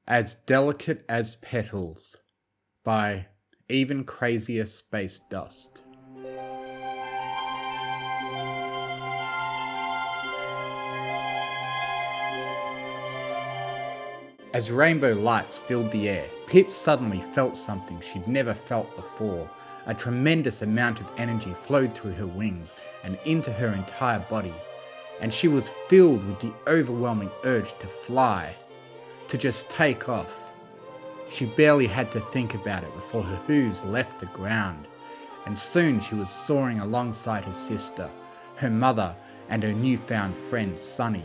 As Delicate as Petals by Even Crazier Space Dust. As rainbow lights filled the air, Pipp suddenly felt something she'd never felt before. A tremendous amount of energy flowed through her wings and into her entire body, and she was filled with the overwhelming urge to fly, to just take off. She barely had to think about it before her hooves left the ground, and soon she was soaring alongside her sister, her mother, and her newfound friend Sunny.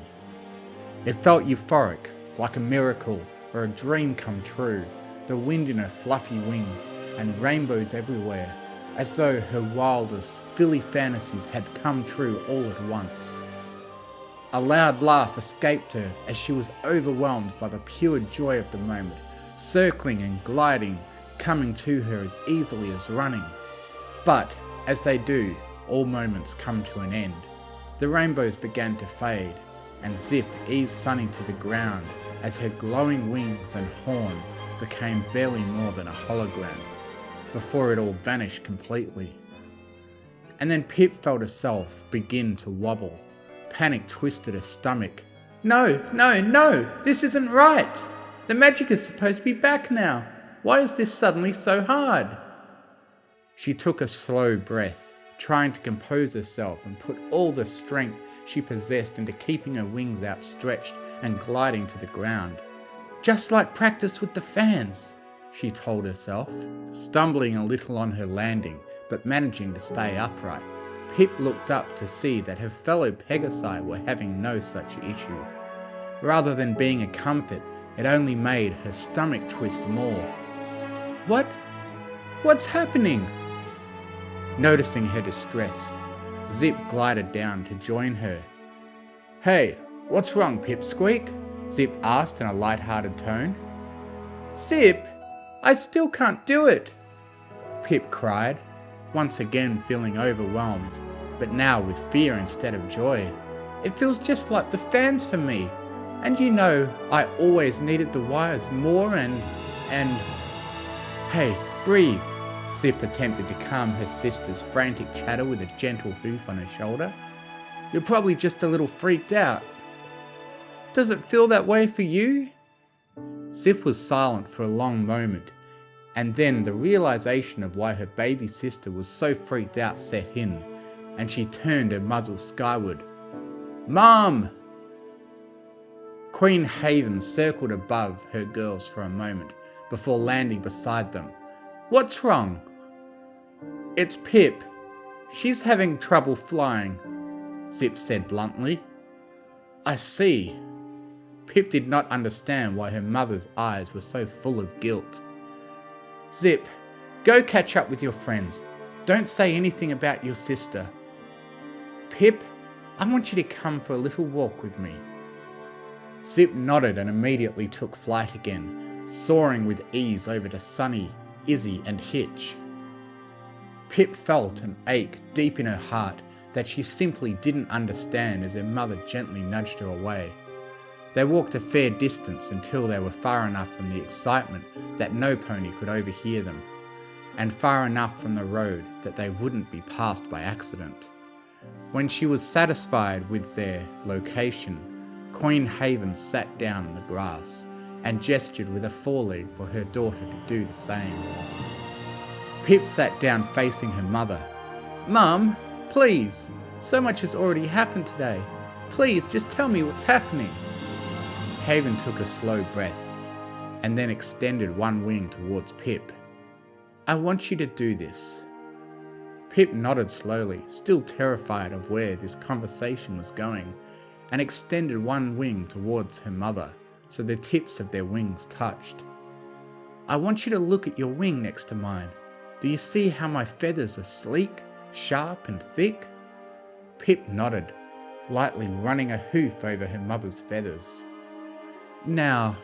It felt euphoric, like a miracle or a dream come true, the wind in her fluffy wings and rainbows everywhere, as though her wildest, silly fantasies had come true all at once. A loud laugh escaped her as she was overwhelmed by the pure joy of the moment, circling and gliding, coming to her as easily as running. But, as they do, all moments come to an end. The rainbows began to fade, and Zip eased Sunny to the ground as her glowing wings and horn became barely more than a hologram, before it all vanished completely. And then Pipp felt herself begin to wobble. Panic twisted her stomach. No, this isn't right! The magic is supposed to be back now. Why is this suddenly so hard? She took a slow breath, trying to compose herself and put all the strength she possessed into keeping her wings outstretched and gliding to the ground. Just like practice with the fans, she told herself, stumbling a little on her landing, but managing to stay upright. Pipp looked up to see that her fellow Pegasi were having no such issue. Rather than being a comfort, it only made her stomach twist more. What's happening? Noticing her distress, Zip glided down to join her. Hey, what's wrong, Pipsqueak? Zip asked in a light-hearted tone. Zip, I still can't do it, Pipp cried, once again feeling overwhelmed, but now with fear instead of joy. It feels just like the fans for me, and you know I always needed the wires more and... Hey, breathe. Zip attempted to calm her sister's frantic chatter with a gentle hoof on her shoulder. You're probably just a little freaked out. Does it feel that way for you? Zip was silent for a long moment, and then the realization of why her baby sister was so freaked out set in, and she turned her muzzle skyward. Mom! Queen Haven circled above her girls for a moment before landing beside them. What's wrong? It's Pipp. She's having trouble flying, Zip said bluntly. I see. Pipp did not understand why her mother's eyes were so full of guilt. Zip, go catch up with your friends. Don't say anything about your sister. Pipp, I want you to come for a little walk with me. Zip nodded and immediately took flight again, soaring with ease over to Sunny, Izzy and Hitch. Pipp felt an ache deep in her heart that she simply didn't understand as her mother gently nudged her away. They walked a fair distance until they were far enough from the excitement that no pony could overhear them, and far enough from the road that they wouldn't be passed by accident. When she was satisfied with their location, Queen Haven sat down on the grass and gestured with a foreleg for her daughter to do the same. Pipp sat down facing her mother. Mum, please, so much has already happened today. Please, just tell me what's happening. Haven took a slow breath, and then extended one wing towards Pipp. I want you to do this. Pipp nodded slowly, still terrified of where this conversation was going, and extended one wing towards her mother, so the tips of their wings touched. I want you to look at your wing next to mine. Do you see how my feathers are sleek, sharp and thick? Pipp nodded, lightly running a hoof over her mother's feathers. Now,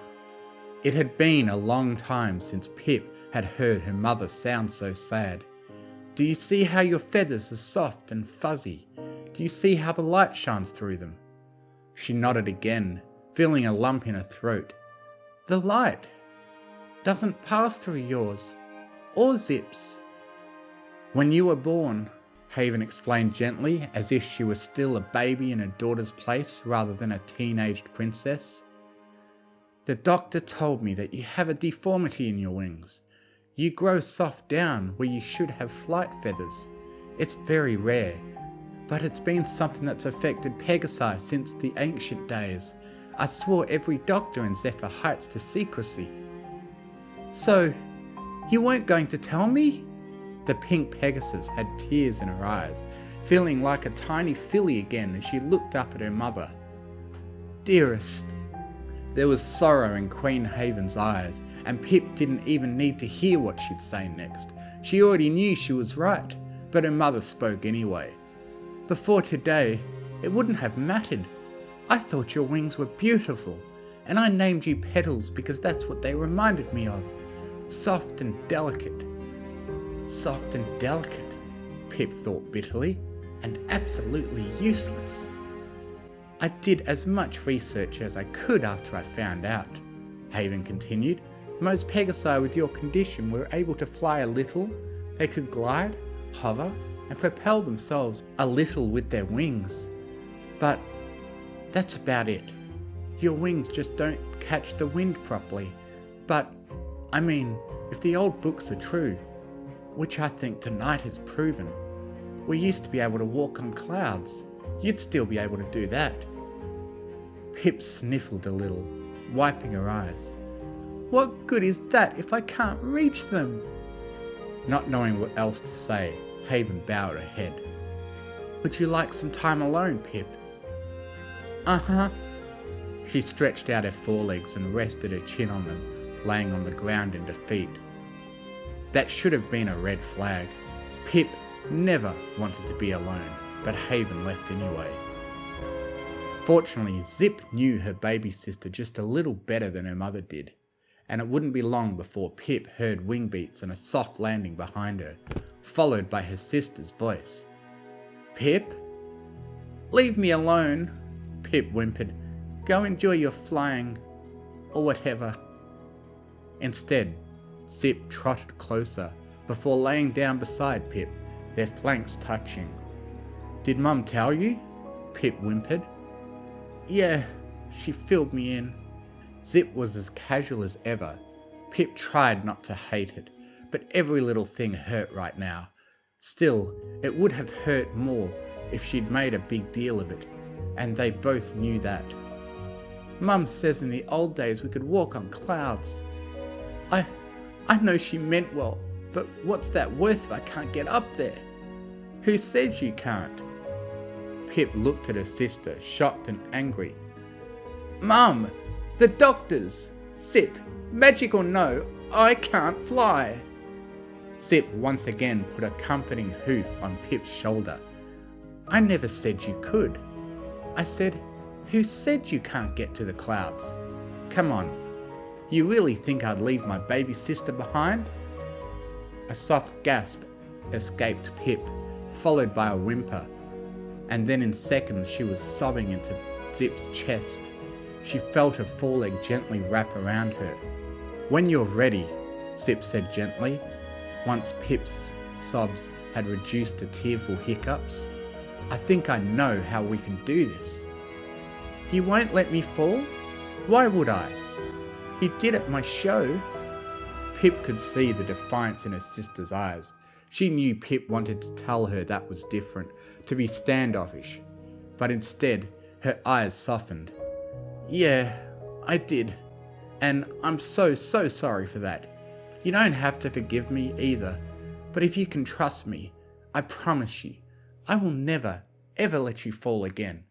it had been a long time since Pipp had heard her mother sound so sad. Do you see how your feathers are soft and fuzzy? Do you see how the light shines through them? She nodded again, feeling a lump in her throat. The light doesn't pass through yours, or Zip's. When you were born, Haven explained gently, as if she was still a baby in her daughter's place rather than a teenaged princess. The doctor told me that you have a deformity in your wings. You grow soft down where you should have flight feathers. It's very rare, but it's been something that's affected Pegasus since the ancient days. I swore every doctor in Zephyr Heights to secrecy. So, you weren't going to tell me? The pink Pegasus had tears in her eyes, feeling like a tiny filly again as she looked up at her mother. Dearest. There was sorrow in Queen Haven's eyes, and Pipp didn't even need to hear what she'd say next. She already knew she was right, but her mother spoke anyway. Before today, it wouldn't have mattered. I thought your wings were beautiful, and I named you Petals because that's what they reminded me of. Soft and delicate. Soft and delicate, Pipp thought bitterly, and absolutely useless. I did as much research as I could after I found out, Haven continued. Most Pegasi with your condition were able to fly a little. They could glide, hover, and propel themselves a little with their wings. But that's about it. Your wings just don't catch the wind properly. But, I mean, if the old books are true, which I think tonight has proven, we used to be able to walk on clouds. You'd still be able to do that. Pipp sniffled a little, wiping her eyes. What good is that if I can't reach them? Not knowing what else to say, Haven bowed her head. Would you like some time alone, Pipp? Uh-huh. She stretched out her forelegs and rested her chin on them, laying on the ground in defeat. That should have been a red flag. Pipp never wanted to be alone, but Haven left anyway. Fortunately, Zip knew her baby sister just a little better than her mother did, and it wouldn't be long before Pipp heard wing beats and a soft landing behind her, followed by her sister's voice. Pipp? Leave me alone, Pipp whimpered. Go enjoy your flying, or whatever. Instead, Zip trotted closer before laying down beside Pipp, their flanks touching. Did Mum tell you? Pipp whimpered. Yeah, she filled me in. Zip was as casual as ever. Pipp tried not to hate it, but every little thing hurt right now. Still, it would have hurt more if she'd made a big deal of it, and they both knew that. Mum says in the old days we could walk on clouds. I know she meant well, but what's that worth if I can't get up there? Who says you can't? Pipp looked at her sister, shocked and angry. Mum! The doctors! Zip, magic or no, I can't fly! Zip once again put a comforting hoof on Pipp's shoulder. I never said you could. I said, who said you can't get to the clouds? Come on, you really think I'd leave my baby sister behind? A soft gasp escaped Pipp, followed by a whimper, and then in seconds she was sobbing into Zip's chest. She felt her foreleg gently wrap around her. When you're ready, Zip said gently, once Pipp's sobs had reduced to tearful hiccups. I think I know how we can do this. You won't let me fall? Why would I? You did at my show. Pipp could see the defiance in her sister's eyes. She knew Pipp wanted to tell her that was different, to be standoffish, but instead her eyes softened. Yeah, I did, and I'm so sorry for that. You don't have to forgive me either, but if you can trust me, I promise you, I will never, ever let you fall again.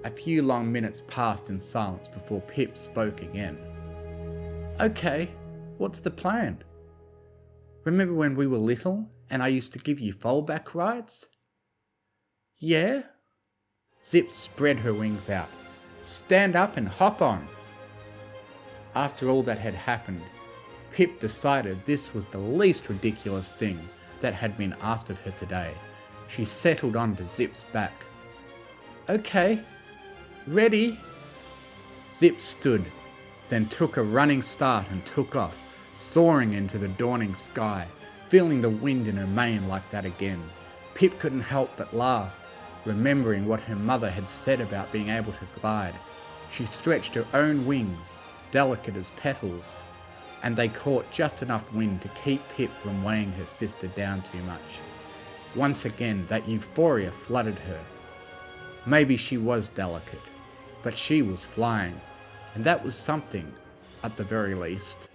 A few long minutes passed in silence before Pipp spoke again. Okay, what's the plan? Remember when we were little and I used to give you fallback rides? Yeah? Zip spread her wings out. Stand up and hop on. After all that had happened, Pipp decided this was the least ridiculous thing that had been asked of her today. She settled onto Zip's back. Okay, ready? Zip stood, then took a running start and took off, soaring into the dawning sky, feeling the wind in her mane like that again. Pipp couldn't help but laugh, remembering what her mother had said about being able to glide. She stretched her own wings, delicate as petals, and they caught just enough wind to keep Pipp from weighing her sister down too much. Once again, that euphoria flooded her. Maybe she was delicate, but she was flying, and that was something, at the very least.